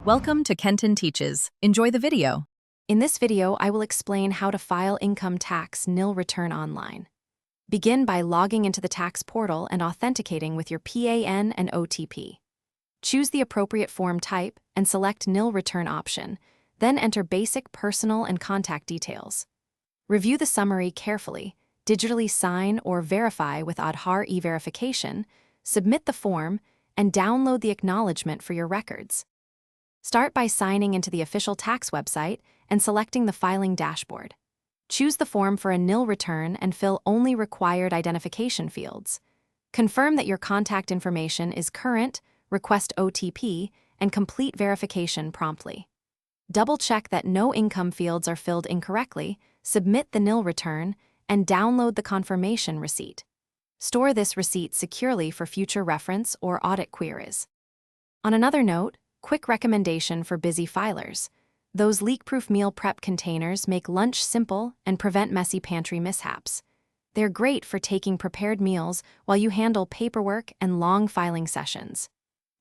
Welcome to Kenton Teaches. Enjoy the video. In this video, I will explain how to file income tax nil return online. Begin by logging into the tax portal and authenticating with your PAN and OTP. Choose the appropriate form type and select nil return option, then enter basic personal and contact details. Review the summary carefully, digitally sign or verify with Aadhaar e-verification, submit the form, and download the acknowledgement for your records. Start by signing into the official tax website and selecting the filing dashboard. Choose the form for a nil return and fill only required identification fields. Confirm that your contact information is current, request OTP, and complete verification promptly. Double-check that no income fields are filled incorrectly, submit the nil return, and download the confirmation receipt. Store this receipt securely for future reference or audit queries. On another note, quick recommendation for busy filers. Those leak-proof meal prep containers make lunch simple and prevent messy pantry mishaps. They're great for taking prepared meals while you handle paperwork and long filing sessions.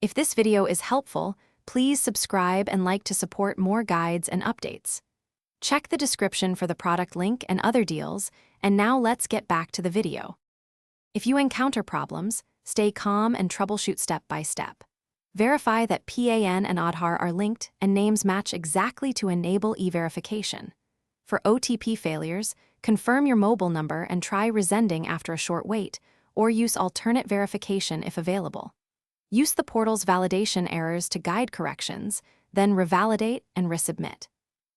If this video is helpful, please subscribe and like to support more guides and updates. Check the description for the product link and other deals, and now let's get back to the video. If you encounter problems, stay calm and troubleshoot step by step. Verify that PAN and Aadhaar are linked and names match exactly to enable e-verification. For OTP failures, confirm your mobile number and try resending after a short wait, or use alternate verification if available. Use the portal's validation errors to guide corrections, then revalidate and resubmit.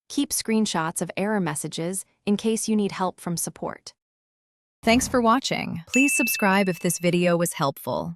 Keep screenshots of error messages in case you need help from support. Thanks for watching. Please subscribe if this video was helpful.